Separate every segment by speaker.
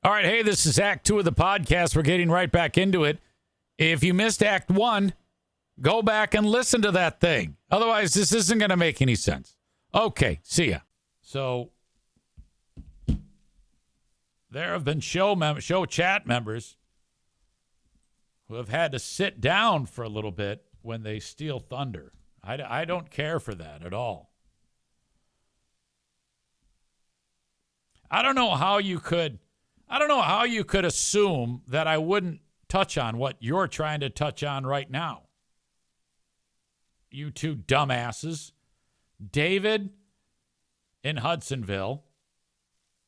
Speaker 1: All right, hey, this is Act 2 of the podcast. We're getting right back into it. If you missed Act 1, go back and listen to that thing. Otherwise, this isn't going to make any sense. Okay, see ya. So, there have been show chat members who have had to sit down for a little bit when they steal thunder. I don't care for that at all. I don't know how you could assume that I wouldn't touch on what you're trying to touch on right now. You two dumbasses. David in Hudsonville,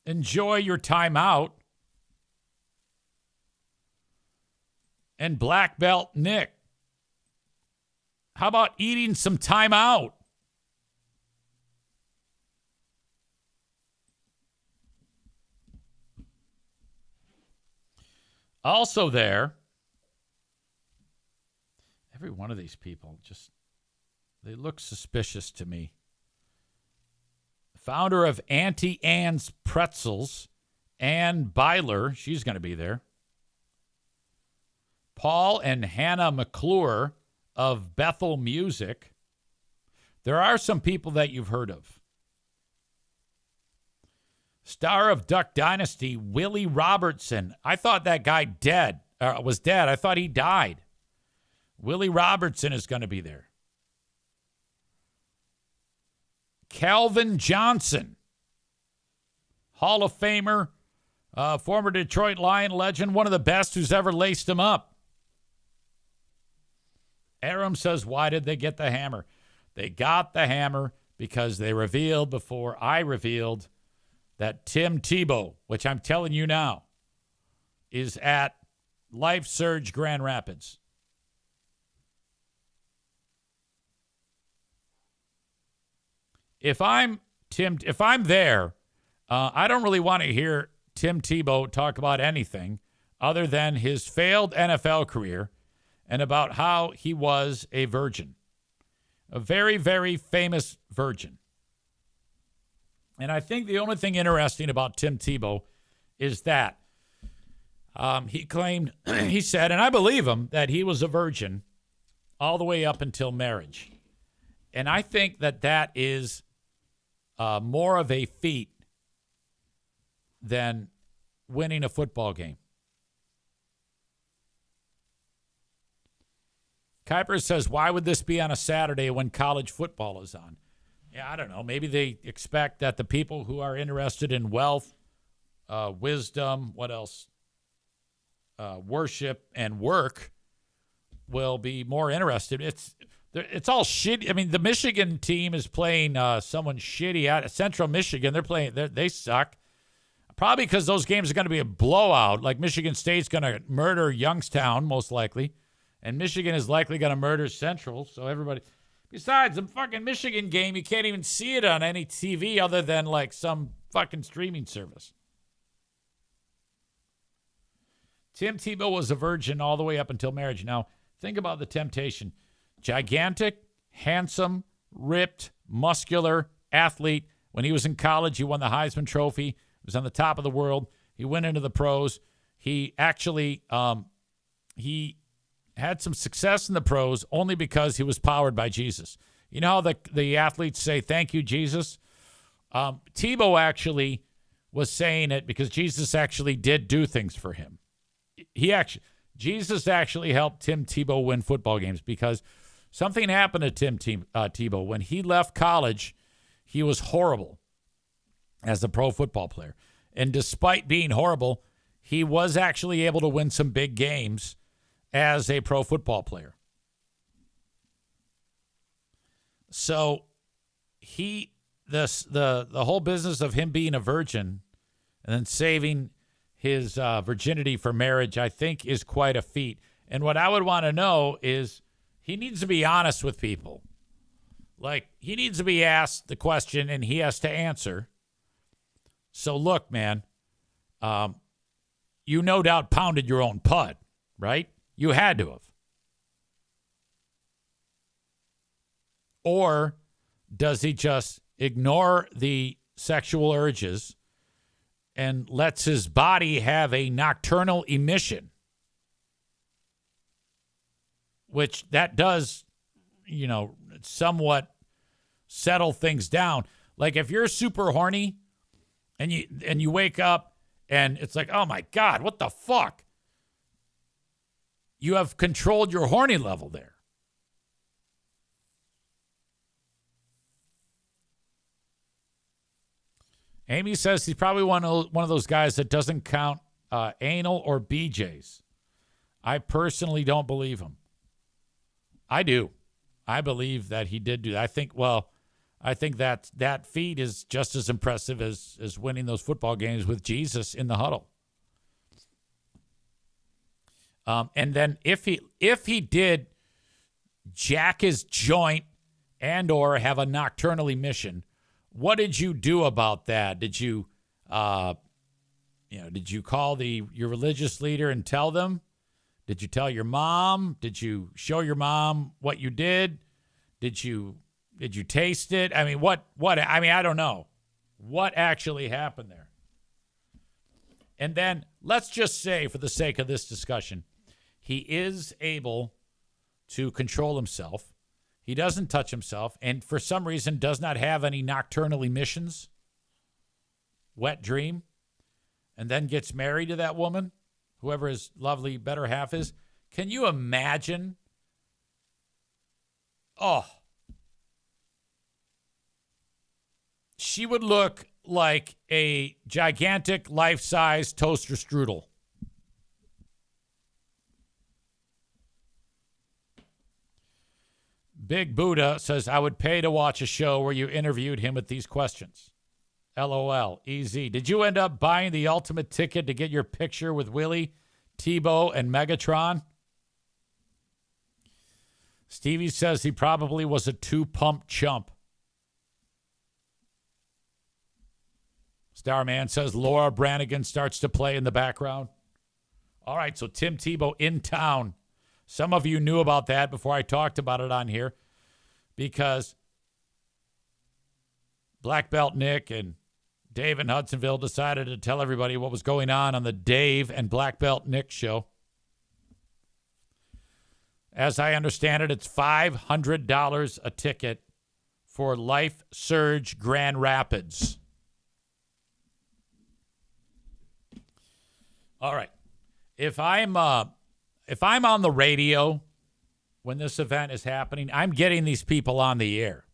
Speaker 1: enjoy your time out. And Black Belt Nick, how about eating some time out? Also there, every one of these people they look suspicious to me. Founder of Auntie Anne's Pretzels, Ann Byler, she's going to be there. Paul and Hannah McClure of Bethel Music. There are some people that you've heard of. Star of Duck Dynasty, Willie Robertson. I thought that guy was dead. I thought he died. Willie Robertson is going to be there. Calvin Johnson, Hall of Famer, former Detroit Lion legend, one of the best who's ever laced him up. Aram says, why did they get the hammer? They got the hammer because they revealed before I revealed that Tim Tebow, which I'm telling you now, is at Life Surge Grand Rapids. If I'm there, I don't really want to hear Tim Tebow talk about anything other than his failed NFL career and about how he was a virgin, a very, very famous virgin. And I think the only thing interesting about Tim Tebow is that he claimed, he said, and I believe him, that he was a virgin all the way up until marriage. And I think that is more of a feat than winning a football game. Kuiper says, why would this be on a Saturday when college football is on? Yeah, I don't know. Maybe they expect that the people who are interested in wealth, wisdom, what else? Worship and work will be more interested. It's all shit. I mean, the Michigan team is playing someone shitty out at Central Michigan. They suck. Probably because those games are going to be a blowout. Like Michigan State's going to murder Youngstown, most likely. And Michigan is likely going to murder Central. So everybody. Besides, the fucking Michigan game, you can't even see it on any TV other than like some fucking streaming service. Tim Tebow was a virgin all the way up until marriage. Now, think about the temptation. Gigantic, handsome, ripped, muscular athlete. When he was in college, he won the Heisman Trophy. He was on the top of the world. He went into the pros. He actually he had some success in the pros only because he was powered by Jesus. You know how the athletes say, thank you, Jesus? Tebow actually was saying it because Jesus actually did do things for him. Jesus actually helped Tim Tebow win football games because something happened to Tim Tebow. When he left college, he was horrible as a pro football player. And despite being horrible, he was actually able to win some big games as a pro football player. So the whole business of him being a virgin and then saving his virginity for marriage, I think, is quite a feat. And what I would want to know is he needs to be honest with people. Like, he needs to be asked the question and he has to answer. So, look, man, you no doubt pounded your own pud, right? You had to have. Or does he just ignore the sexual urges and lets his body have a nocturnal emission, which that does, somewhat settle things down. Like if you're super horny and you wake up and it's like, oh my God, what the fuck? You have controlled your horny level there. Amy says he's probably one of those guys that doesn't count anal or BJs. I personally don't believe him. I do. I believe that he did do that. I think that feat is just as impressive as winning those football games with Jesus in the huddle. And then if he did jack his joint and or have a nocturnal emission, what did you do about that? Did you did you call your religious leader and tell them? Did you tell your mom? Did you show your mom what you did? Did you taste it? I mean, what? I mean, I don't know. What actually happened there? And then let's just say, for the sake of this discussion, he is able to control himself. He doesn't touch himself, and for some reason does not have any nocturnal emissions. Wet dream. And then gets married to that woman, whoever his lovely better half is. Can you imagine? Oh. She would look like a gigantic life-size toaster strudel. Big Buddha says, I would pay to watch a show where you interviewed him with these questions. LOL. Easy. Did you end up buying the ultimate ticket to get your picture with Willie, Tebow, and Megatron? Stevie says he probably was a two-pump chump. Starman says Laura Branigan starts to play in the background. All right, so Tim Tebow in town. Some of you knew about that before I talked about it on here because Black Belt Nick and Dave in Hudsonville decided to tell everybody what was going on the Dave and Black Belt Nick show. As I understand it, it's $500 a ticket for Life Surge Grand Rapids. All right. If I'm on the radio when this event is happening, I'm getting these people on the air.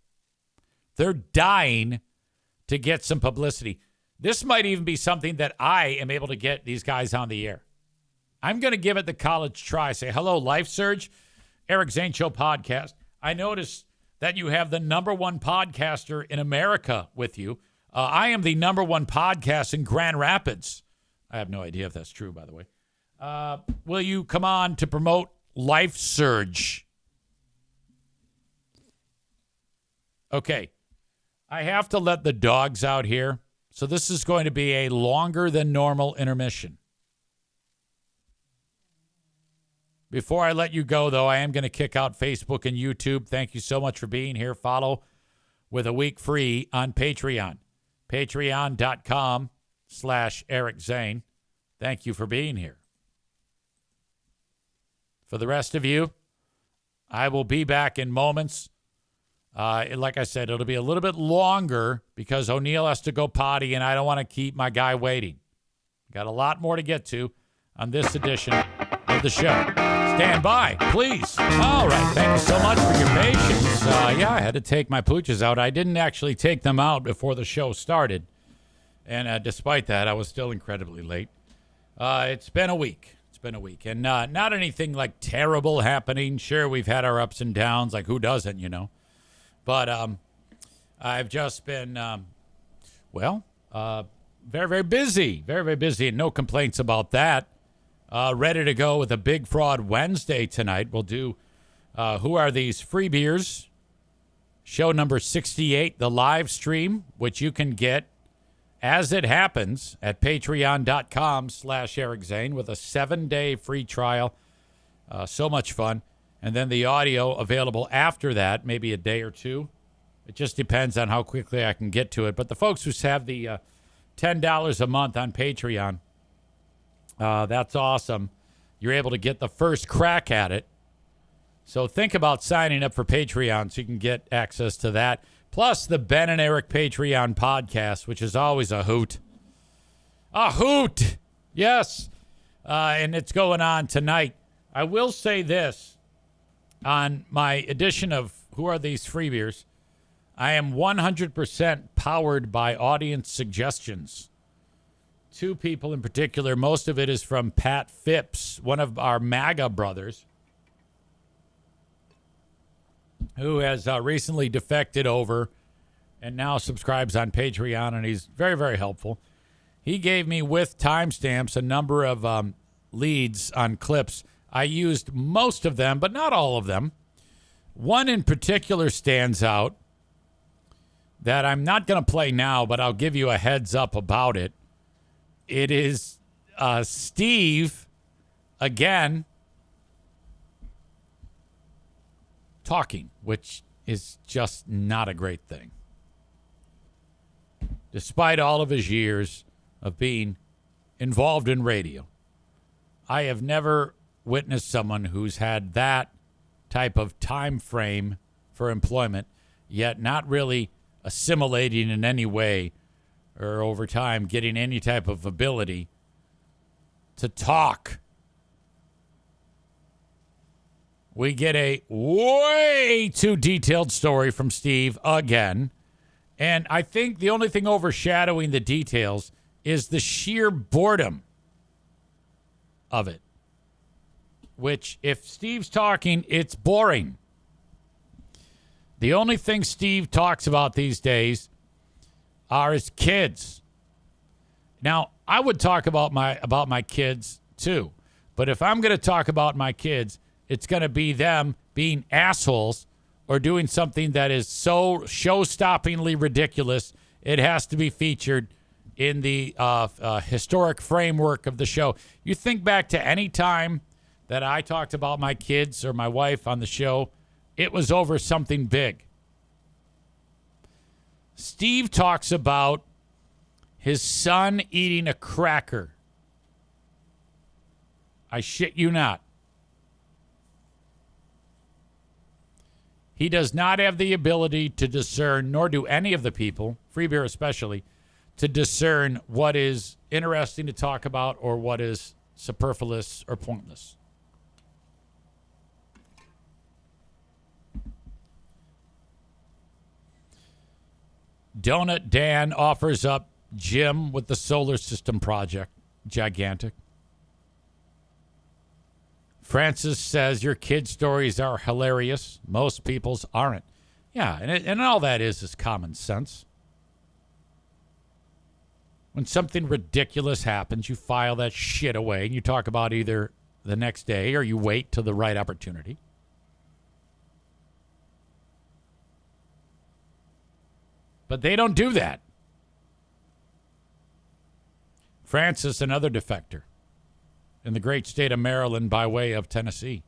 Speaker 1: They're dying to get some publicity. This might even be something that I am able to get these guys on the air. I'm going to give it the college try. Say, hello, Life Surge, Eric Zane Show podcast. I noticed that you have the number one podcaster in America with you. I am the number one podcast in Grand Rapids. I have no idea if that's true, by the way. Will you come on to promote Life Surge? Okay. I have to let the dogs out here. So this is going to be a longer than normal intermission. Before I let you go, though, I am going to kick out Facebook and YouTube. Thank you so much for being here. Follow with a week free on Patreon. Patreon.com/Eric Zane. Thank you for being here. For the rest of you, I will be back in moments. Like I said, it'll be a little bit longer because O'Neill has to go potty, and I don't want to keep my guy waiting. Got a lot more to get to on this edition of the show. Stand by, please. All right, thank you so much for your patience. I had to take my pooches out. I didn't actually take them out before the show started. And despite that, I was still incredibly late. It's been a week. And not anything like terrible happening. Sure, we've had our ups and downs, like who doesn't, But I've just been, very, very busy. Very, very busy, and no complaints about that. Ready to go with a Big Fraud Wednesday tonight. We'll do Who Are These Free Beers? Show number 68, the live stream, which you can get as it happens at patreon.com/Eric Zane with a 7-day free trial. So much fun. And then the audio available after that, maybe a day or two. It just depends on how quickly I can get to it. But the folks who have the $10 a month on Patreon. That's awesome. You're able to get the first crack at it. So think about signing up for Patreon so you can get access to that. Plus the Ben and Eric Patreon podcast, which is always a hoot. A hoot! Yes. And it's going on tonight. I will say this. On my edition of Who Are These Free Beers, I am 100% powered by audience suggestions. Two people in particular. Most of it is from Pat Phipps, one of our MAGA brothers, who has recently defected over and now subscribes on Patreon, and he's very, very helpful. He gave me, with timestamps, a number of leads on clips. I used most of them, but not all of them. One in particular stands out that I'm not going to play now, but I'll give you a heads up about it. It is Steve, again, talking, which is just not a great thing. Despite all of his years of being involved in radio, I have never witnessed someone who's had that type of time frame for employment, yet not really assimilating in any way or over time getting any type of ability to talk. We get a way too detailed story from Steve again. And I think the only thing overshadowing the details is the sheer boredom of it. Which, if Steve's talking, it's boring. The only thing Steve talks about these days are his kids. Now, I would talk about my kids too. But if I'm going to talk about my kids, it's going to be them being assholes or doing something that is so show-stoppingly ridiculous, it has to be featured in the historic framework of the show. You think back to any time that I talked about my kids or my wife on the show, it was over something big. Steve talks about his son eating a cracker. I shit you not. He does not have the ability to discern, nor do any of the people, Free Beer especially, to discern what is interesting to talk about or what is superfluous or pointless. Donut Dan offers up Jim with the solar system project. Gigantic. Francis says, your kid stories are hilarious. Most people's aren't. Yeah, and all that is common sense. When something ridiculous happens, you file that shit away and you talk about either the next day or you wait till the right opportunity. But they don't do that. Francis, another defector in the great state of Maryland by way of Tennessee.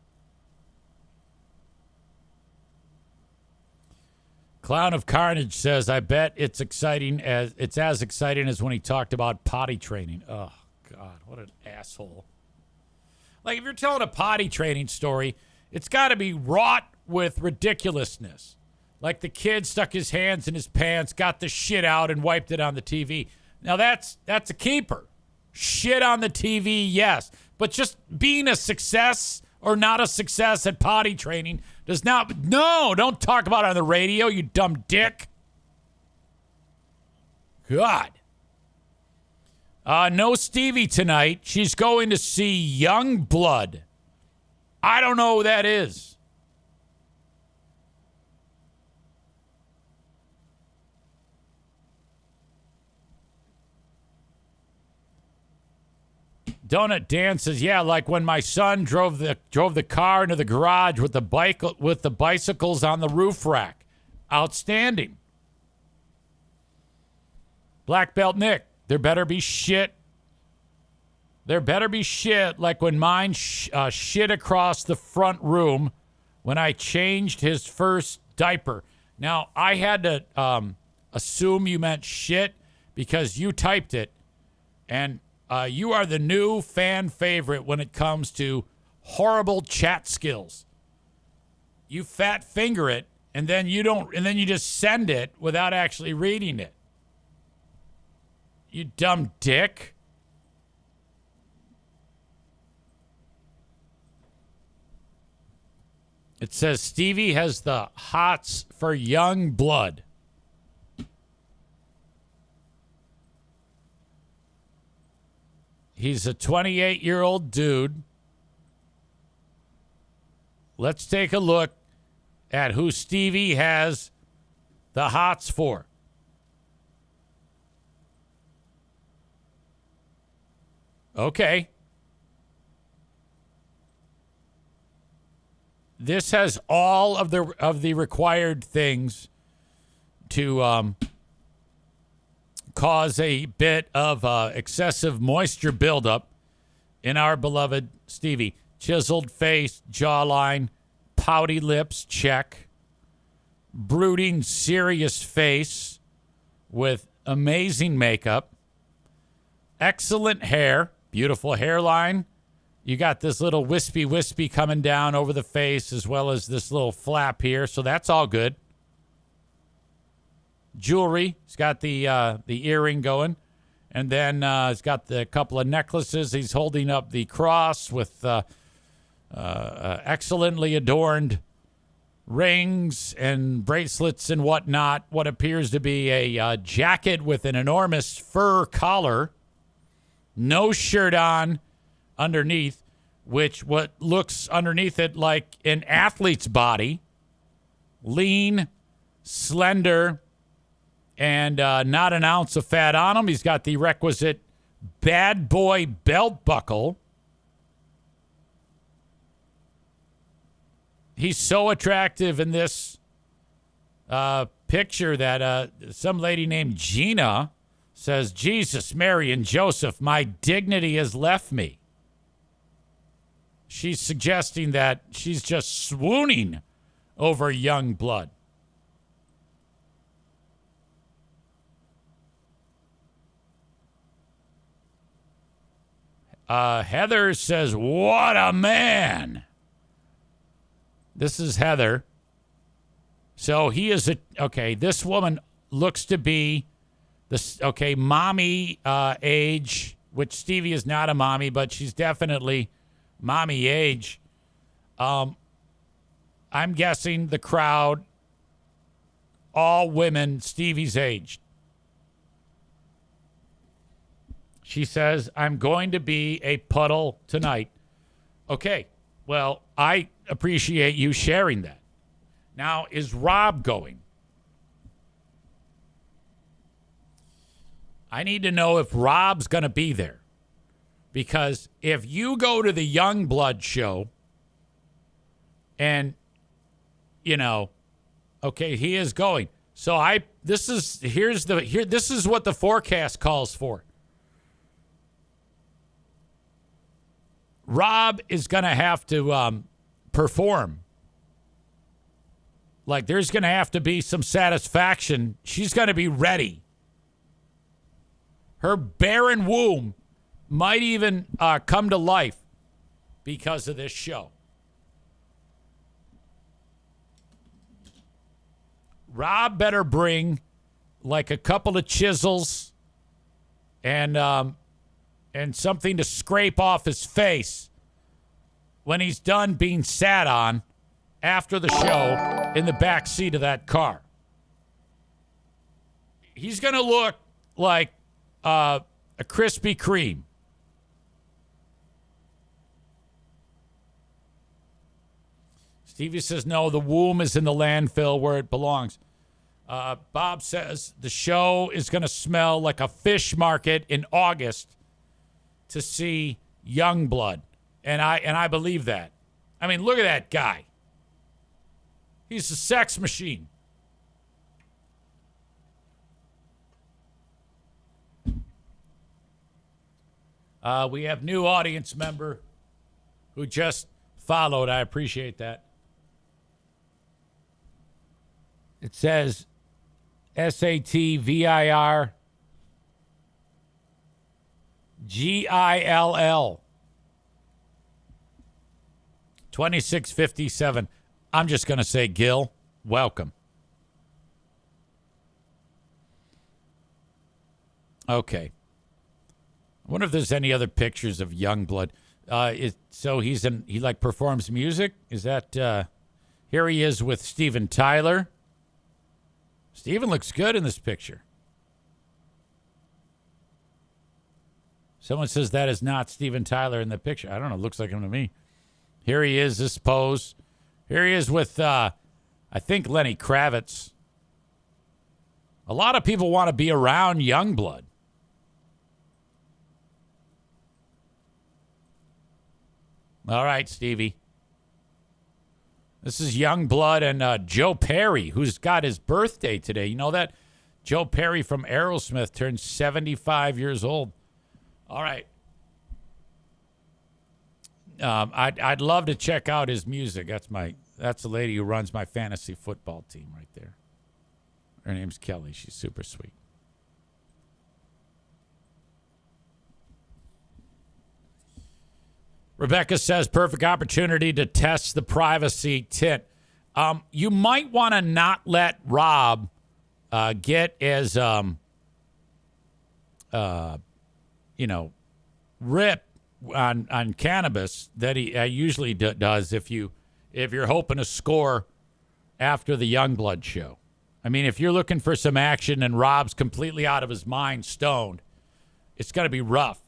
Speaker 1: Clown of Carnage says, I bet it's as exciting as when he talked about potty training. Oh, God, what an asshole. Like, if you're telling a potty training story, it's got to be wrought with ridiculousness. Like the kid stuck his hands in his pants, got the shit out, and wiped it on the TV. Now, that's a keeper. Shit on the TV, yes. But just being a success or not a success at potty training does not... No, don't talk about it on the radio, you dumb dick. God. No Stevie tonight. She's going to see Young Blood. I don't know who that is. Donut Dan says, yeah, like when my son drove the car into the garage with the bicycles on the roof rack. Outstanding. Black Belt Nick, there better be shit. There better be shit like when mine shit across the front room when I changed his first diaper. Now, I had to assume you meant shit because you typed it, and you are the new fan favorite when it comes to horrible chat skills. You fat finger it, and then you just send it without actually reading it. You dumb dick. It says Stevie has the hots for young blood. He's a 28-year-old dude. Let's take a look at who Stevie has the hots for. Okay. This has all of the required things to cause a bit of excessive moisture buildup in our beloved Stevie. Chiseled face, jawline, pouty lips, check. Brooding, serious face with amazing makeup. Excellent hair, beautiful hairline. You got this little wispy coming down over the face, as well as this little flap here, so that's all good. Jewelry, he's got the earring going, and then he's got the couple of necklaces. He's holding up the cross with excellently adorned rings and bracelets and whatnot. What appears to be a jacket with an enormous fur collar. No shirt on underneath, which what looks underneath it like an athlete's body. Lean, slender, and not an ounce of fat on him. He's got the requisite bad boy belt buckle. He's so attractive in this picture that some lady named Gina says, Jesus, Mary, and Joseph, my dignity has left me. She's suggesting that she's just swooning over young blood. Heather says, what a man. This is Heather. So he is this woman looks to be this, mommy age, which Stevie is not a mommy, but she's definitely mommy age. I'm guessing the crowd, all women Stevie's age. She says, I'm going to be a puddle tonight. Okay, well, I appreciate you sharing that. Now, is Rob going? I need to know if Rob's going to be there. Because if you go to the Youngblood show and, he is going. So this is what the forecast calls for. Rob is going to have to perform. Like, there's going to have to be some satisfaction. She's going to be ready. Her barren womb might even come to life because of this show. Rob better bring like a couple of chisels and something to scrape off his face when he's done being sat on after the show in the back seat of that car. He's going to look like a Krispy Kreme. Stevie says, no, the womb is in the landfill where it belongs. Bob says the show is going to smell like a fish market in August to see Youngblood. And I believe that. I mean, look at that guy. He's a sex machine. We have new audience member who just followed. I appreciate that. It says SAT VIR Gill. 2657. I'm just going to say, Gil, welcome. Okay. I wonder if there's any other pictures of Youngblood. So he like performs music? Is that here he is with Steven Tyler? Steven looks good in this picture. Someone says that is not Steven Tyler in the picture. I don't know. It looks like him to me. Here he is, this pose. Here he is with, I think, Lenny Kravitz. A lot of people want to be around Youngblood. All right, Stevie. This is Youngblood and Joe Perry, who's got his birthday today. You know that? Joe Perry from Aerosmith turned 75 years old. All right. I'd love to check out his music. That's the lady who runs my fantasy football team right there. Her name's Kelly. She's super sweet. Rebecca says, perfect opportunity to test the privacy tint. You might want to not let Rob get as, rip on cannabis that he usually does if you're hoping to score after the Youngblood show. I mean, if you're looking for some action and Rob's completely out of his mind, stoned, it's going to be rough.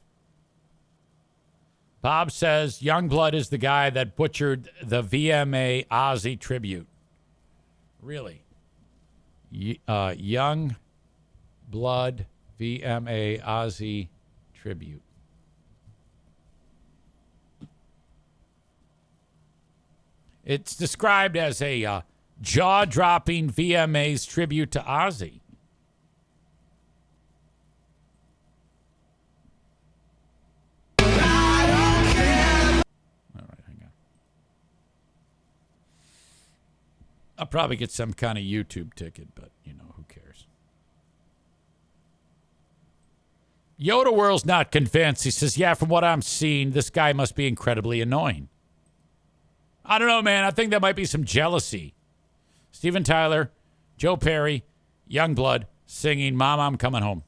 Speaker 1: Bob says Youngblood is the guy that butchered the VMA Ozzy tribute. Really? Youngblood VMA Ozzy tribute. It's described as a jaw-dropping VMA's tribute to Ozzy. I'll probably get some kind of YouTube ticket, but, who cares? Yoda World's not convinced. He says, yeah, from what I'm seeing, this guy must be incredibly annoying. I don't know, man. I think there might be some jealousy. Steven Tyler, Joe Perry, Youngblood singing Mama, I'm Coming Home.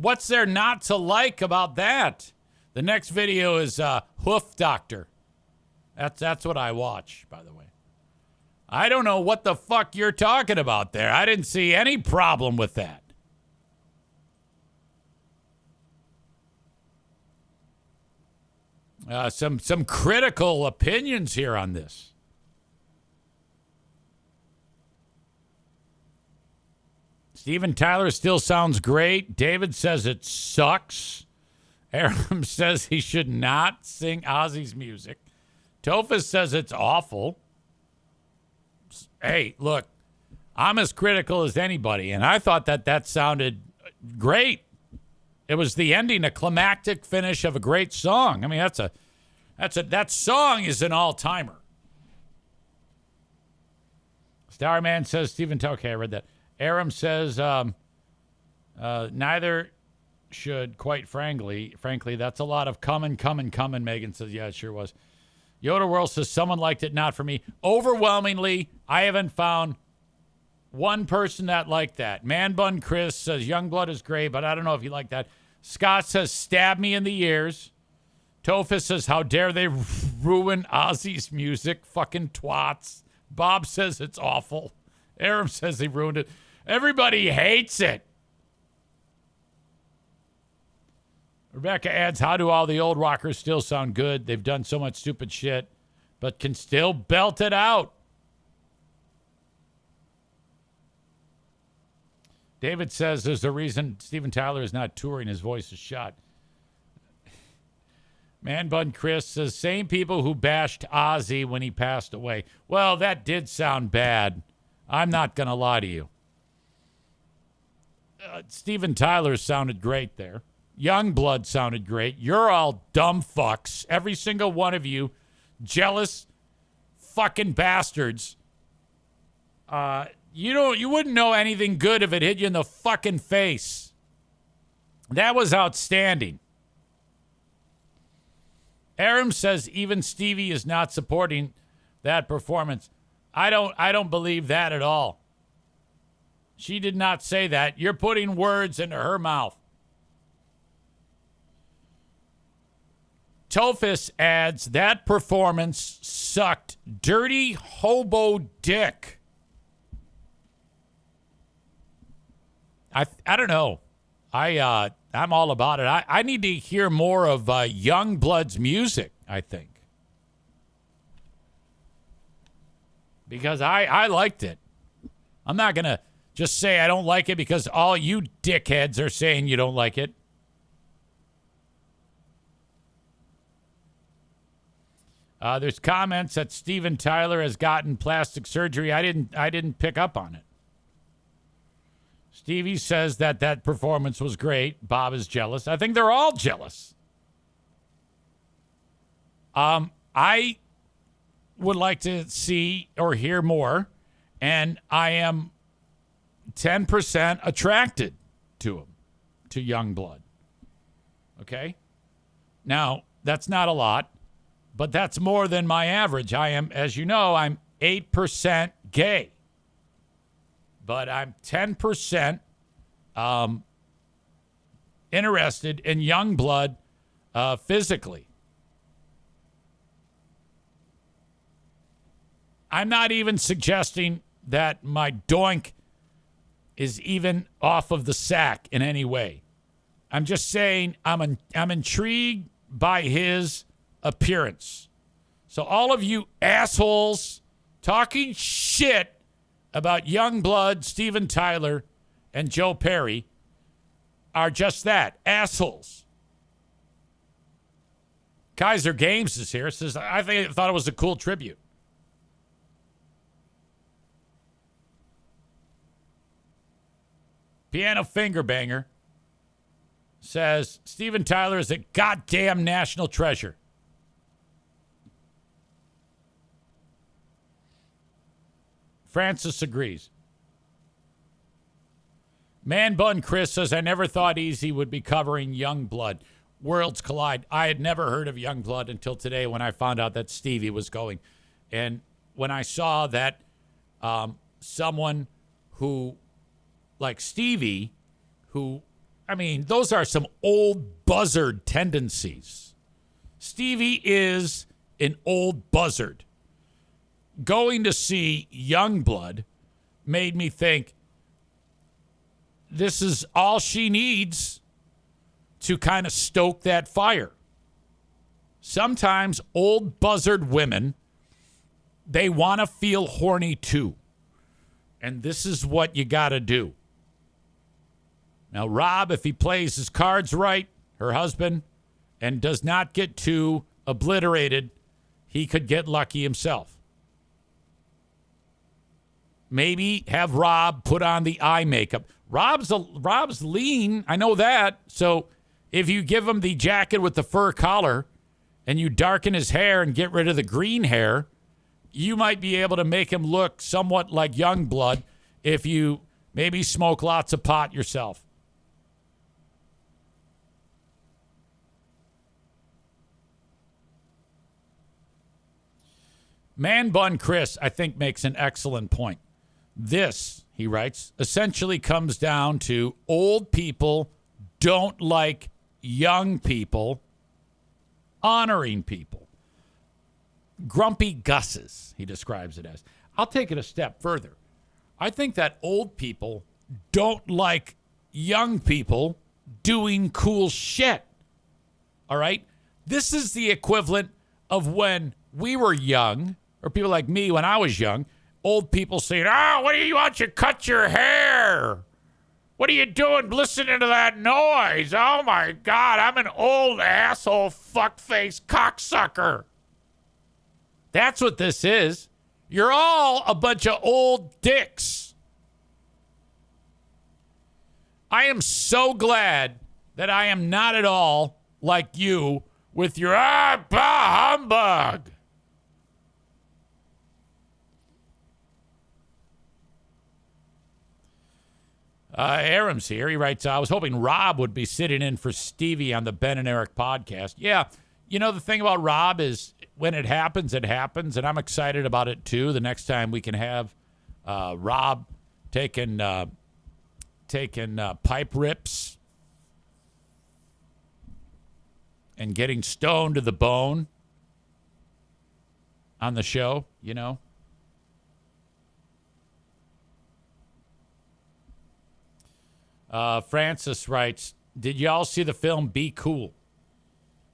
Speaker 1: What's there not to like about that? The next video is Hoof Doctor. That's what I watch, by the way. I don't know what the fuck you're talking about there. I didn't see any problem with that. Some critical opinions here on this. Steven Tyler still sounds great. David says it sucks. Aram says he should not sing Ozzy's music. Tophus says it's awful. Hey, look, I'm as critical as anybody, and I thought that sounded great. It was the ending, a climactic finish of a great song. I mean, that song is an all-timer. Starman says, okay, I read that. Aram says, neither should, quite frankly, that's a lot of coming. Megan says, yeah, it sure was. Yoda World says, someone liked it, not for me. Overwhelmingly, I haven't found one person that liked that. Man Bun Chris says, Youngblood is great, but I don't know if you like that. Scott says, stab me in the ears. Tophus says, how dare they ruin Ozzy's music? Fucking twats. Bob says it's awful. Aram says he ruined it. Everybody hates it. Rebecca adds, how do all the old rockers still sound good? They've done so much stupid shit, but can still belt it out. David says there's a reason Steven Tyler is not touring. His voice is shot. Man Bun Chris says, same people who bashed Ozzy when he passed away. Well, that did sound bad. I'm not going to lie to you. Steven Tyler sounded great there. Youngblood sounded great. You're all dumb fucks. Every single one of you. Jealous fucking bastards. You wouldn't know anything good if it hit you in the fucking face. That was outstanding. Aram says even Stevie is not supporting that performance. I don't believe that at all. She did not say that. You're putting words into her mouth. Tophus adds that performance sucked dirty hobo dick. I don't know. I'm all about it. I need to hear more of Youngblood's music, I think. Because I liked it. I'm not going to just say I don't like it because all you dickheads are saying you don't like it. There's comments that Steven Tyler has gotten plastic surgery. I didn't pick up on it. Stevie says that performance was great. Bob is jealous. I think they're all jealous. I would like to see or hear more, and I am 10% attracted to him, to Youngblood. Okay? Now, that's not a lot, but that's more than my average. I am, as you know, I'm 8% gay. But I'm 10% interested in Youngblood physically. I'm not even suggesting that my doink is even off of the sack in any way. I'm just saying I'm intrigued by his appearance. So all of you assholes talking shit about Youngblood, Steven Tyler, and Joe Perry are just that, assholes. Kaiser Games is here. Says, I thought it was a cool tribute. Piano Finger Banger says, Steven Tyler is a goddamn national treasure. Francis agrees. Man Bun Chris says, I never thought Easy would be covering Youngblood. Worlds collide. I had never heard of Youngblood until today when I found out that Stevie was going. And when I saw that someone who, like Stevie, who, I mean, those are some old buzzard tendencies. Stevie is an old buzzard. Going to see Youngblood made me think this is all she needs to kind of stoke that fire. Sometimes old buzzard women, they want to feel horny too. And this is what you got to do. Now, Rob, if he plays his cards right, her husband, and does not get too obliterated, he could get lucky himself. maybe have Rob put on the eye makeup. Rob's lean. I know that. So if you give him the jacket with the fur collar and you darken his hair and get rid of the green hair, you might be able to make him look somewhat like Youngblood if you maybe smoke lots of pot yourself. Man Bun Chris, I think, makes an excellent point. This, he writes, essentially comes down to old people don't like young people honoring people. Grumpy Gusses, he describes it as. I'll take it a step further. I think that old people don't like young people doing cool shit. All right? This is the equivalent of when we were young, or people like me when I was young, old people saying, what do you want? You cut your hair. What are you doing listening to that noise? Oh, my God, I'm an old asshole fuckface cocksucker. That's what this is. You're all a bunch of old dicks. I am so glad that I am not at all like you with your bah humbug. Aram's here. He writes, I was hoping Rob would be sitting in for Stevie on the Ben and Eric podcast. Yeah, you know, the thing about Rob is when it happens, and I'm excited about it, too. The next time we can have Rob taking pipe rips and getting stoned to the bone on the show, you know. Francis writes, did y'all see the film Be Cool?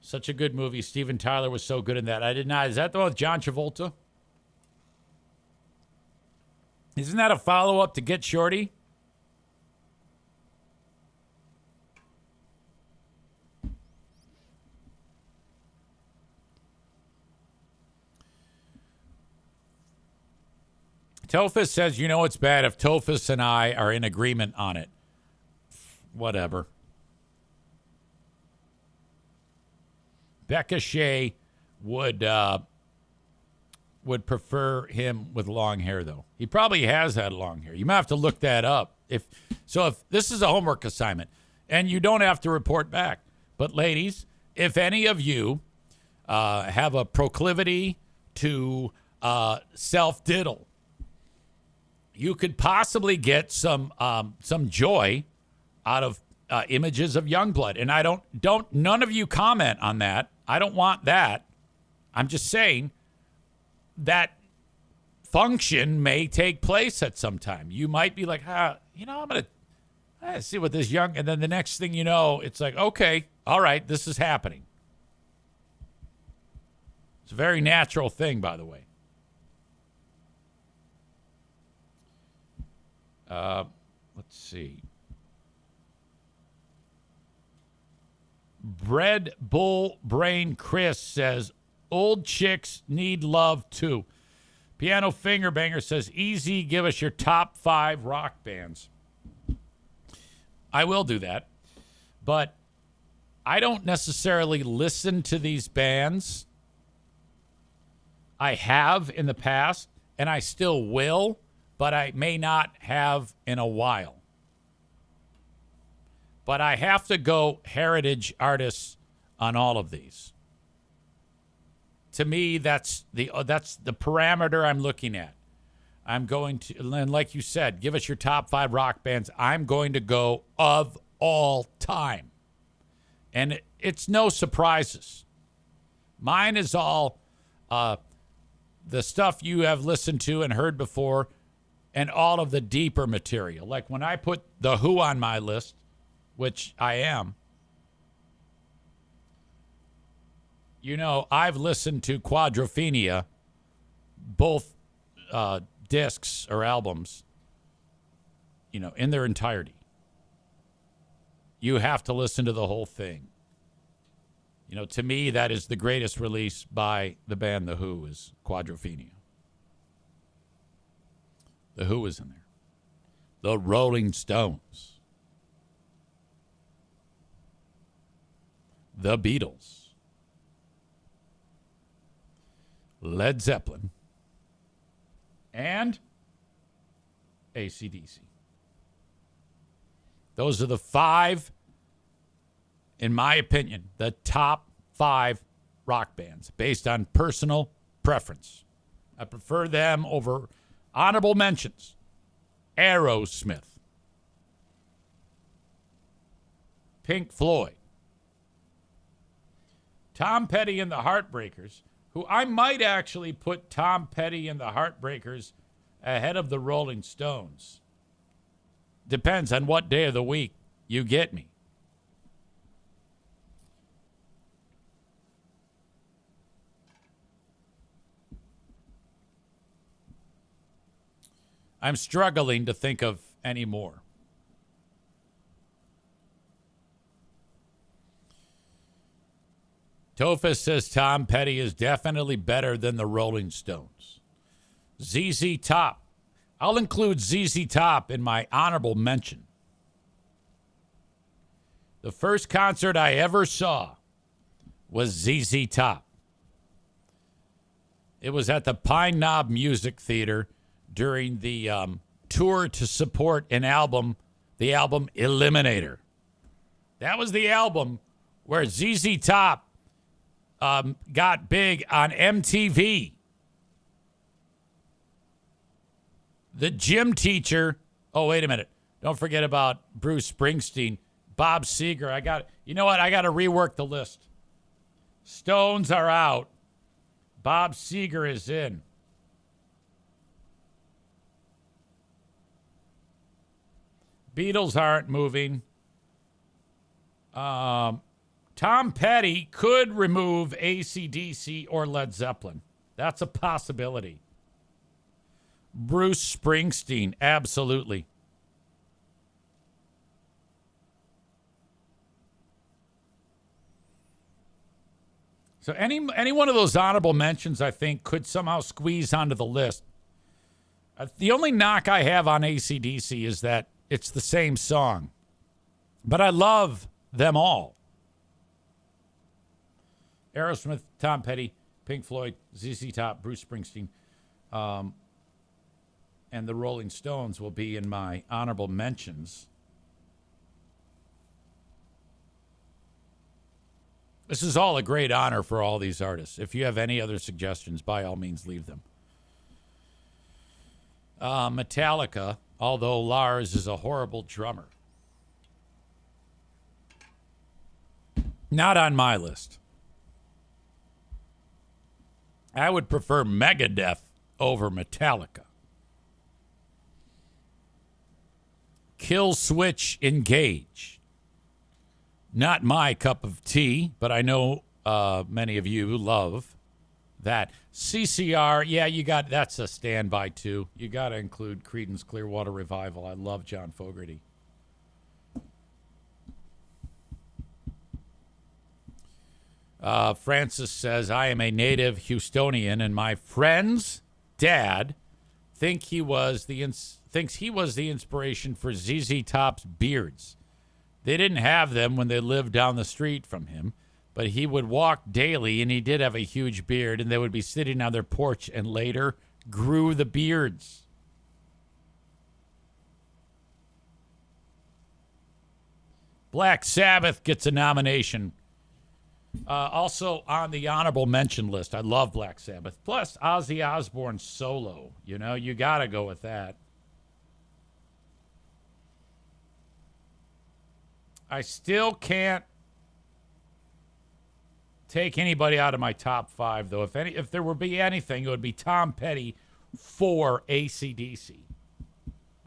Speaker 1: Such a good movie. Steven Tyler was so good in that. I did not. Is that the one with John Travolta? Isn't that a follow-up to Get Shorty? Tophus says, you know it's bad if Tophus and I are in agreement on it. Whatever. Becca Shea would prefer him with long hair, though. He probably has had long hair. You might have to look that up. If this is a homework assignment, and you don't have to report back. But ladies, if any of you have a proclivity to self-diddle, you could possibly get some joy out of images of Youngblood. And I don't none of you comment on that. I don't want that. I'm just saying that function may take place at some time. You might be like, I'm going to see what this young, and then the next thing you know, it's like, okay, all right, this is happening. It's a very natural thing, by the way. Let's see. Bread Bull Brain Chris says, old chicks need love too. Piano Finger Banger says, easy, give us your top 5 rock bands. I will do that. But I don't necessarily listen to these bands. I have in the past, and I still will, but I may not have in a while. But I have to go heritage artists on all of these. To me, that's the parameter I'm looking at. I'm going to, and like you said, give us your top 5 rock bands. I'm going to go of all time. And it's no surprises. Mine is all the stuff you have listened to and heard before, and all of the deeper material. Like when I put The Who on my list, which I am, you know, I've listened to Quadrophenia, both discs or albums, you know, in their entirety. You have to listen to the whole thing. You know, to me, that is the greatest release by the band The Who, is Quadrophenia. The Who is in there. The Rolling Stones. The Beatles. Led Zeppelin. And AC/DC. Those are the 5, in my opinion, the top 5 rock bands based on personal preference. I prefer them over honorable mentions. Aerosmith. Pink Floyd. Tom Petty and the Heartbreakers, who I might actually put Tom Petty and the Heartbreakers ahead of the Rolling Stones. Depends on what day of the week you get me. I'm struggling to think of any more. Tophus says Tom Petty is definitely better than the Rolling Stones. ZZ Top. I'll include ZZ Top in my honorable mention. The first concert I ever saw was ZZ Top. It was at the Pine Knob Music Theater during the tour to support the album Eliminator. That was the album where ZZ Top got big on MTV. The gym teacher. Oh, wait a minute. Don't forget about Bruce Springsteen. Bob Seger. You know what? I got to rework the list. Stones are out. Bob Seger is in. Beatles aren't moving. Tom Petty could remove AC/DC or Led Zeppelin. That's a possibility. Bruce Springsteen, absolutely. So any one of those honorable mentions, I think, could somehow squeeze onto the list. The only knock I have on AC/DC is that it's the same song. But I love them all. Aerosmith, Tom Petty, Pink Floyd, ZZ Top, Bruce Springsteen, and the Rolling Stones will be in my honorable mentions. This is all a great honor for all these artists. If you have any other suggestions, by all means, leave them. Metallica, although Lars is a horrible drummer. Not on my list. I would prefer Megadeth over Metallica. Kill Switch Engage. Not my cup of tea, but I know many of you love that. CCR, yeah, that's a standby too. You got to include Creedence Clearwater Revival. I love John Fogerty. Francis says, I am a native Houstonian, and my friend's dad thinks he was the inspiration for ZZ Top's beards. They didn't have them when they lived down the street from him, but he would walk daily, and he did have a huge beard, and they would be sitting on their porch and later grew the beards. Black Sabbath gets a nomination. Also on the honorable mention list. I love Black Sabbath. Plus, Ozzy Osbourne solo. You know, you got to go with that. I still can't take anybody out of my top 5, though. If there would be anything, it would be Tom Petty for AC/DC.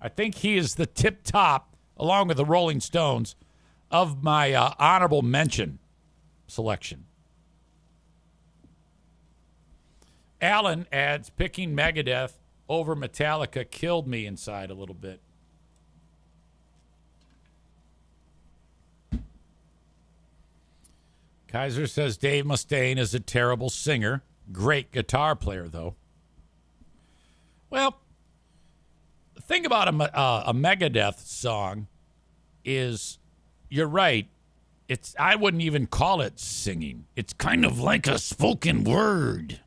Speaker 1: I think he is the tip top, along with the Rolling Stones, of my honorable mention selection. Alan adds, picking Megadeth over Metallica killed me inside a little bit. Kaiser says Dave Mustaine is a terrible singer. Great guitar player, though. Well, The thing about a Megadeth song is, you're right. I wouldn't even call it singing. It's kind of like a spoken word.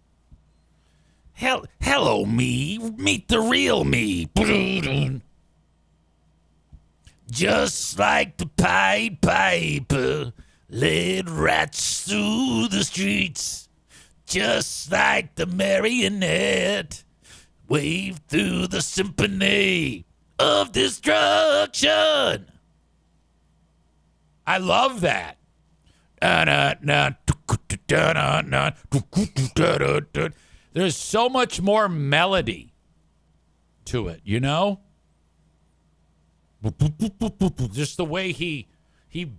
Speaker 1: Hello, me. Meet the real me. Just like the Pied Piper led rats through the streets. Just like the marionette waved through the symphony of destruction. I love that. There's so much more melody to it, you know? Just the way he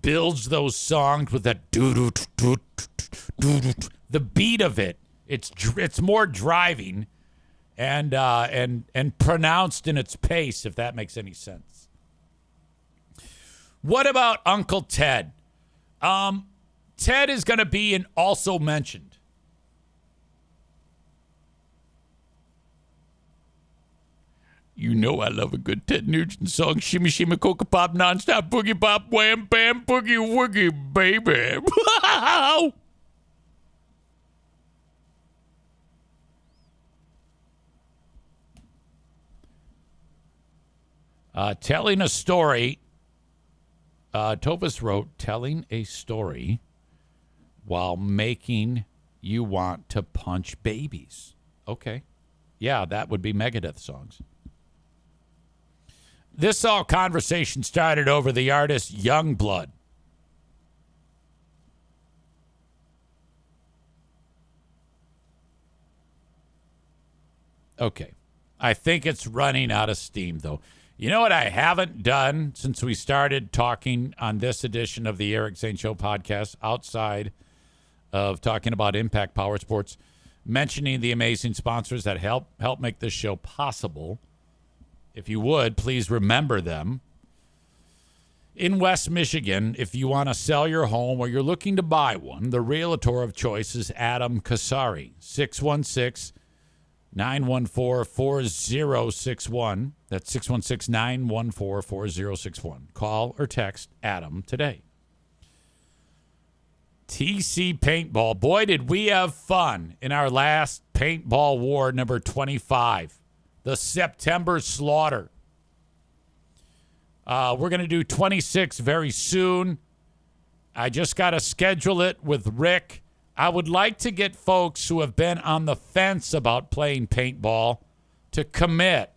Speaker 1: builds those songs with that the beat of it. It's more driving and pronounced in its pace, if that makes any sense. What about Uncle Ted? Ted is going to be also mentioned. You know I love a good Ted Nugent song. Shimmy, shimmy, coca pop, nonstop, boogie pop, wham, bam, boogie, woogie, baby. Telling a story. Tovis wrote, telling a story while making you want to punch babies. Okay. Yeah, that would be Megadeth songs. This all conversation started over the artist Youngblood. Okay. I think it's running out of steam, though. You know what I haven't done since we started talking on this edition of the Eric Zane Show podcast, outside of talking about Impact Power Sports, mentioning the amazing sponsors that help make this show possible. If you would, please remember them. In West Michigan, if you want to sell your home or you're looking to buy one, the realtor of choice is Adam Kasari, 616-914-4061. That's 616-914-4061. Call or text Adam today. TC Paintball. Boy, did we have fun in our last Paintball War number 25. The September Slaughter. We're going to do 26 very soon. I just got to schedule it with Rick. I would like to get folks who have been on the fence about playing paintball to commit.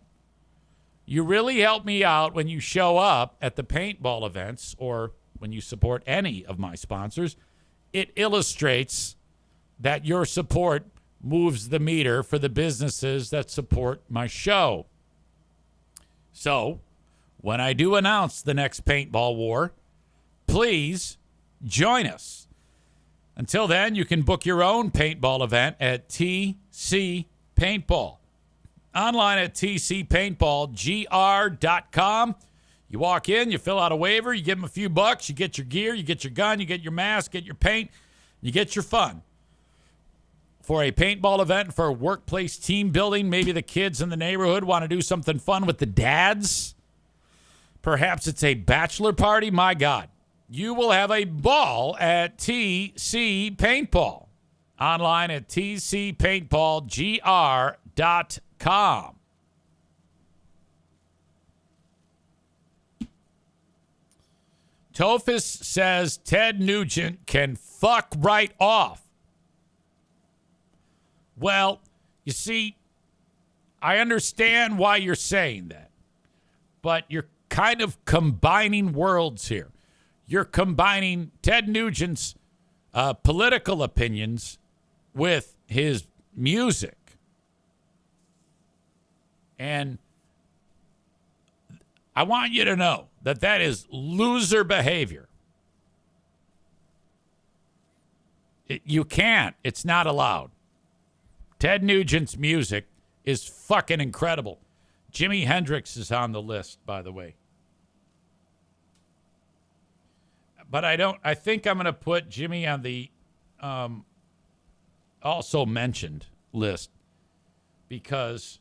Speaker 1: You really help me out when you show up at the paintball events or when you support any of my sponsors. It illustrates that your support moves the meter for the businesses that support my show. So, when I do announce the next paintball war, please join us. Until then, you can book your own paintball event at TC Paintball. Online at tcpaintballgr.com. You walk in, you fill out a waiver, you give them a few bucks, you get your gear, you get your gun, you get your mask, get your paint, you get your fun. For a paintball event, for a workplace team building, maybe the kids in the neighborhood want to do something fun with the dads. Perhaps it's a bachelor party. My God, you will have a ball at TC Paintball. Online at tcpaintballgr.com. Tophus says Ted Nugent can fuck right off. Well, you see, I understand why you're saying that, but you're kind of combining worlds here. You're combining Ted Nugent's political opinions with his music. And I want you to know that that is loser behavior. You can't. It's not allowed. Ted Nugent's music is fucking incredible. Jimi Hendrix is on the list, by the way. But I think I'm going to put Jimmy on the also mentioned list because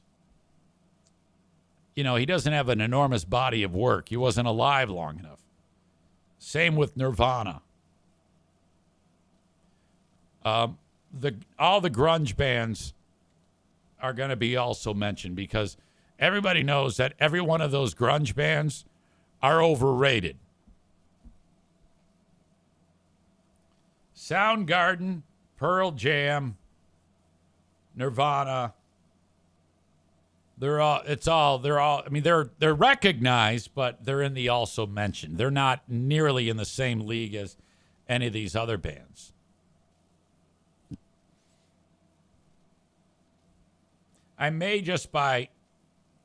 Speaker 1: he doesn't have an enormous body of work. He wasn't alive long enough. Same with Nirvana. All the grunge bands are going to be also mentioned because everybody knows that every one of those grunge bands are overrated. Soundgarden, Pearl Jam, Nirvana, they're recognized, but they're in the also mentioned. They're not nearly in the same league as any of these other bands. I may just by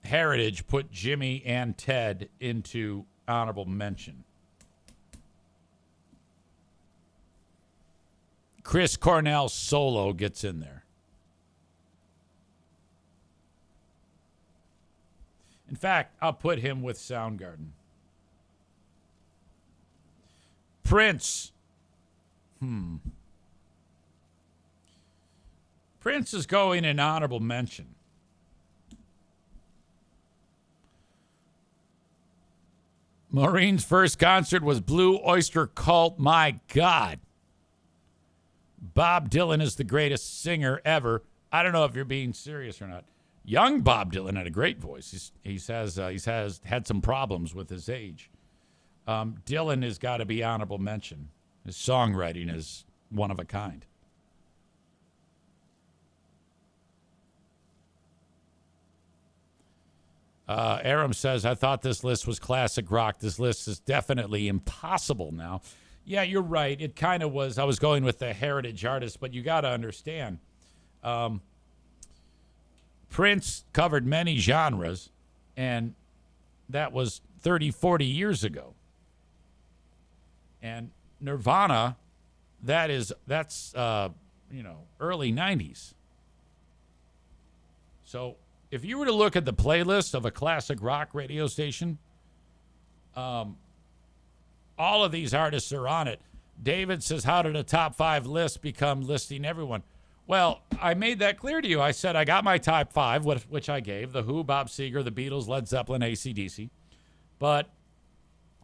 Speaker 1: heritage put Jimmy and Ted into honorable mention. Chris Cornell's solo gets in there. In fact, I'll put him with Soundgarden. Prince. Prince is going in honorable mention. Maureen's first concert was Blue Oyster Cult. My God. Bob Dylan is the greatest singer ever. I don't know if you're being serious or not. Young Bob Dylan had a great voice. He's had some problems with his age. Dylan has got to be honorable mention. His songwriting is one of a kind. Aram says, I thought this list was classic rock. This list is definitely impossible now. Yeah, you're right. It kind of was. I was going with the heritage artists, but you got to understand. Prince covered many genres, and that was 30, 40 years ago. And Nirvana, that's early 90s. So if you were to look at the playlist of a classic rock radio station, all of these artists are on it. David says, how did a top 5 list become listing everyone? Well, I made that clear to you. I said I got my top 5, which I gave. The Who, Bob Seger, the Beatles, Led Zeppelin, AC/DC. But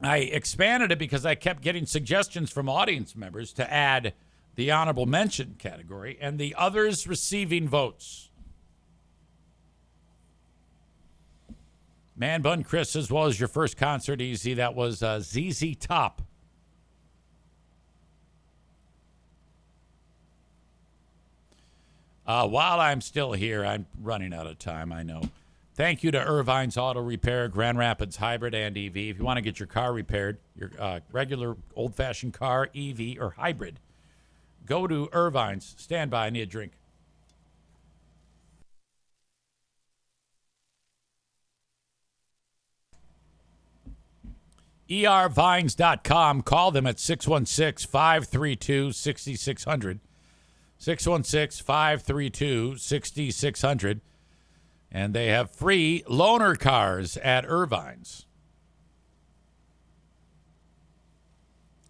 Speaker 1: I expanded it because I kept getting suggestions from audience members to add the honorable mention category and the others receiving votes. Man Bun Chris says, what was your first concert, Easy? That was ZZ Top. While I'm still here, I'm running out of time, I know. Thank you to Irvine's Auto Repair, Grand Rapids Hybrid and EV. If you want to get your car repaired, your regular old-fashioned car, EV, or hybrid, go to Irvine's. Stand by, I need a drink. ervines.com. Call them at 616-532-6600. 616-532-6600. And they have free loaner cars at Irvine's.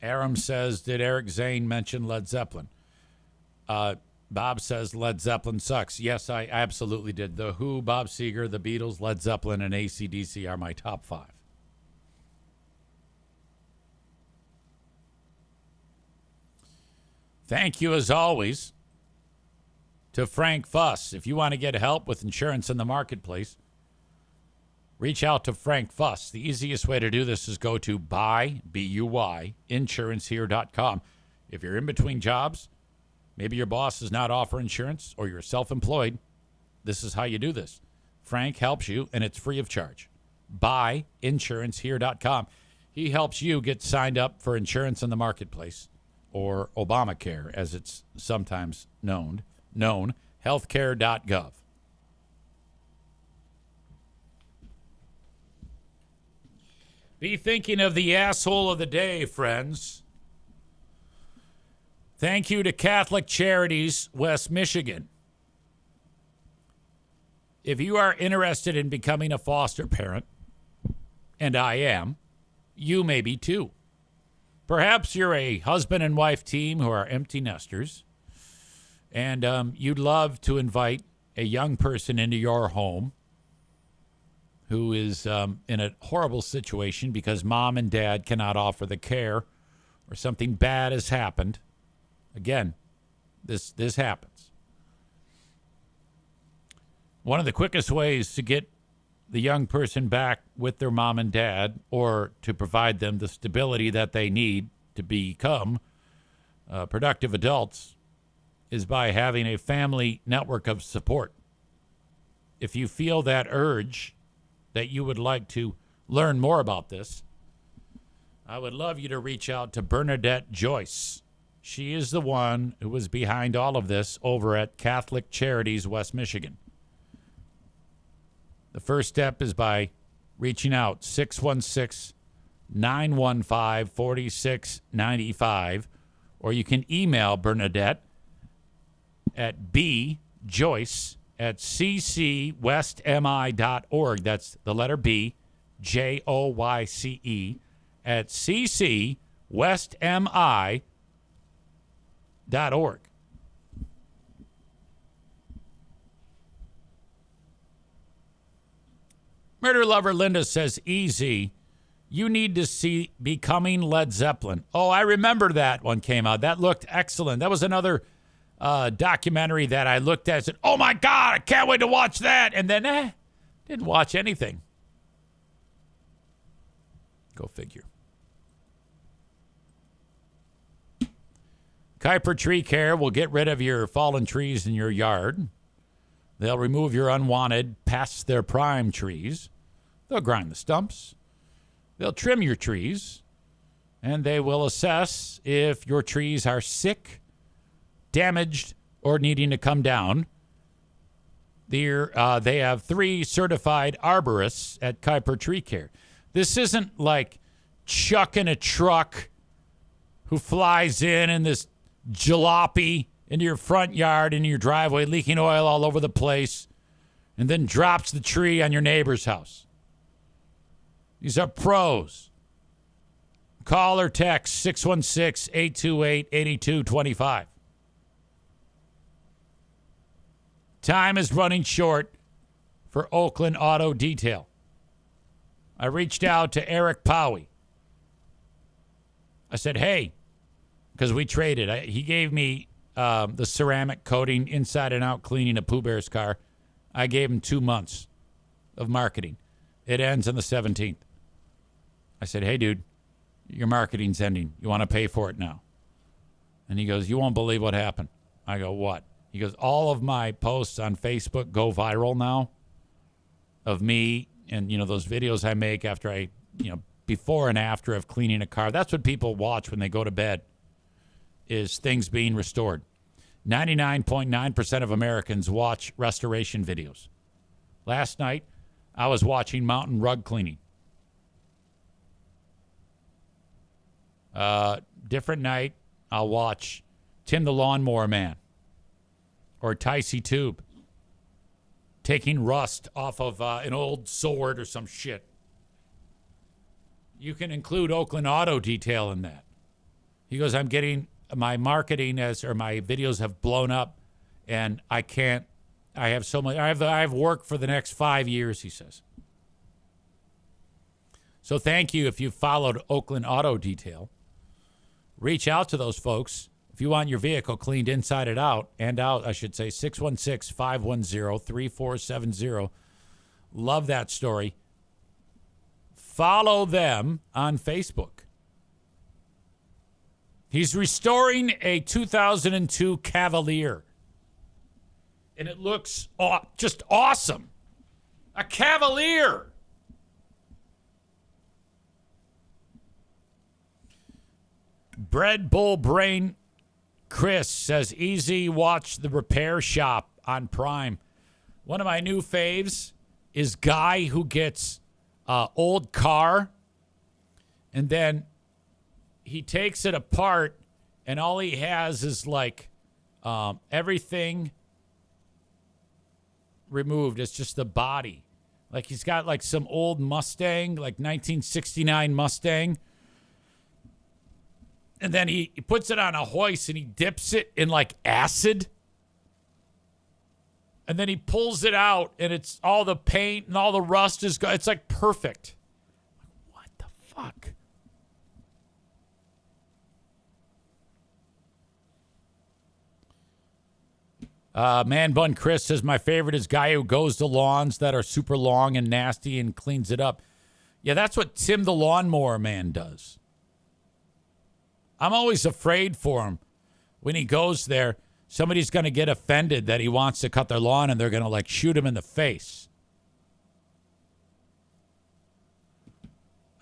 Speaker 1: Aram says, did Eric Zane mention Led Zeppelin? Bob says Led Zeppelin sucks. Yes, I absolutely did. The Who, Bob Seger, the Beatles, Led Zeppelin, and AC/DC are my top 5. Thank you, as always, to Frank Fuss. If you want to get help with insurance in the marketplace, reach out to Frank Fuss. The easiest way to do this is go to buy, B-U-Y, insurancehere.com. If you're in between jobs, maybe your boss does not offer insurance, or you're self-employed, this is how you do this. Frank helps you, and it's free of charge. Buy, insurancehere.com. He helps you get signed up for insurance in the marketplace, or Obamacare, as it's sometimes known, healthcare.gov. Be thinking of the asshole of the day, friends. Thank you to Catholic Charities, West Michigan. If you are interested in becoming a foster parent, and I am, you may be too. Perhaps you're a husband and wife team who are empty nesters, and you'd love to invite a young person into your home who is in a horrible situation because mom and dad cannot offer the care or something bad has happened. Again, this happens. One of the quickest ways to get the young person back with their mom and dad, or to provide them the stability that they need to become productive adults, is by having a family network of support. If you feel that urge that you would like to learn more about this, I would love you to reach out to Bernadette Joyce. She is the one who was behind all of this over at Catholic Charities, West Michigan. The first step is by reaching out, 616-915-4695, or you can email Bernadette at bjoyce@ccwestmi.org. That's the letter B, Joyce, at ccwestmi.org. Murder Lover Linda says, easy. You need to see Becoming Led Zeppelin. Oh, I remember that one came out. That looked excellent. That was another documentary that I looked at and said, oh my God, I can't wait to watch that. And then, didn't watch anything. Go figure. Kuiper Tree Care will get rid of your fallen trees in your yard. They'll remove your unwanted, past their prime trees. They'll grind the stumps. They'll trim your trees. And they will assess if your trees are sick, damaged, or needing to come down. They have 3 certified arborists at Kuiper Tree Care. This isn't like Chuck in a truck who flies in this jalopy into your front yard, into your driveway, leaking oil all over the place, and then drops the tree on your neighbor's house. These are pros. Call or text 616-828-8225. Time is running short for Oakland Auto Detail. I reached out to Eric Powie. I said, hey, because we traded. He gave me the ceramic coating inside and out cleaning of Pooh Bear's car. I gave him 2 months of marketing. It ends on the 17th. I said, hey, dude, your marketing's ending. You want to pay for it now? And he goes, you won't believe what happened. I go, what? He goes, all of my posts on Facebook go viral now of me and, those videos I make after I, before and after of cleaning a car. That's what people watch when they go to bed, is things being restored. 99.9% of Americans watch restoration videos. Last night, I was watching mountain rug cleaning. Different night, I'll watch Tim the Lawnmower Man or Ticey Tube taking rust off of an old sword or some shit. You can include Oakland Auto Detail in that. He goes, I'm getting my marketing my videos have blown up, and I have so much. I have work for the next 5 years, he says. So thank you if you followed Oakland Auto Detail. Reach out to those folks if you want your vehicle cleaned inside and out, I should say, 616-510-3470. Love that story. Follow them on Facebook. He's restoring a 2002 Cavalier. And it looks just awesome. A Cavalier. Bread Bull Brain Chris says, easy watch The Repair Shop on Prime. One of my new faves is guy who gets old car and then he takes it apart and all he has is like everything removed. It's just the body. Like he's got like some old Mustang, like 1969 Mustang. And then he puts it on a hoist and he dips it in like acid. And then he pulls it out, and it's all the paint and all the rust is gone. It's like perfect. What the fuck? Man Bun Chris says, my favorite is guy who goes to lawns that are super long and nasty and cleans it up. Yeah, that's what Tim the Lawnmower Man does. I'm always afraid for him. When he goes there, somebody's going to get offended that he wants to cut their lawn and they're going to like shoot him in the face.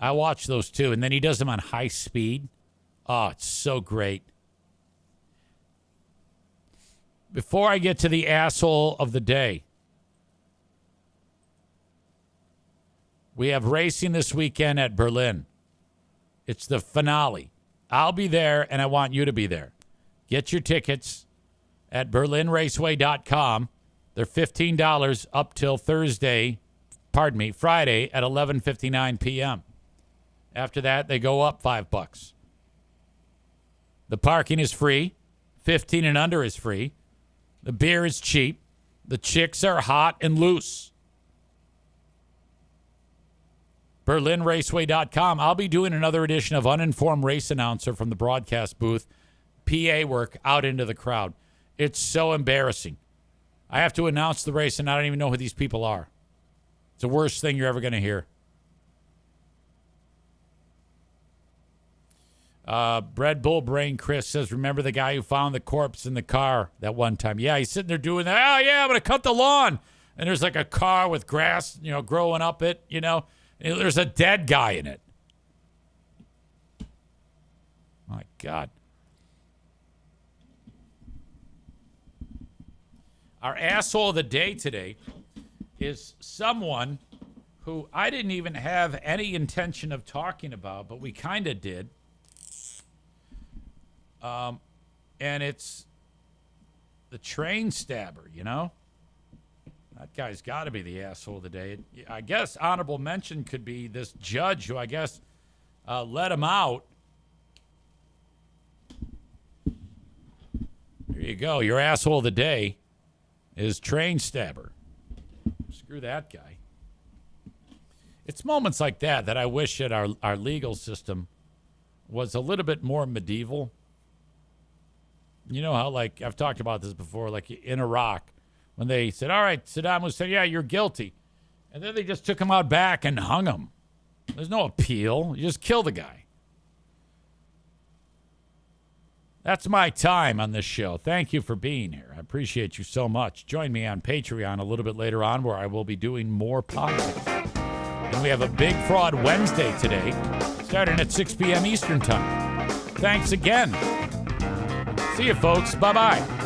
Speaker 1: I watch those too. And then he does them on high speed. Oh, it's so great. Before I get to the asshole of the day, we have racing this weekend at Berlin. It's the finale. I'll be there, and I want you to be there. Get your tickets at berlinraceway.com. They're $15 up till Friday at 11:59 p.m. After that, they go up $5. The parking is free. 15 and under is free. The beer is cheap. The chicks are hot and loose. BerlinRaceway.com. I'll be doing another edition of Uninformed Race Announcer from the broadcast booth. PA work out into the crowd. It's so embarrassing. I have to announce the race, and I don't even know who these people are. It's the worst thing you're ever going to hear. Bread Bull Brain Chris says, remember the guy who found the corpse in the car that one time? Yeah, he's sitting there doing that. Oh, yeah, I'm going to cut the lawn. And there's like a car with grass, growing up it, There's a dead guy in it. My God. Our asshole of the day today is someone who I didn't even have any intention of talking about, but we kind of did. And it's the train stabber, That guy's got to be the asshole of the day. I guess honorable mention could be this judge who I guess let him out. There you go. Your asshole of the day is train stabber. Screw that guy. It's moments like that I wish that our legal system was a little bit more medieval. You know how, like, I've talked about this before, like in Iraq, when they said, all right, Saddam Hussein, yeah, you're guilty. And then they just took him out back and hung him. There's no appeal. You just kill the guy. That's my time on this show. Thank you for being here. I appreciate you so much. Join me on Patreon a little bit later on where I will be doing more politics. And we have a Big Fraud Wednesday today, starting at 6 p.m. Eastern Time. Thanks again. See you, folks. Bye-bye.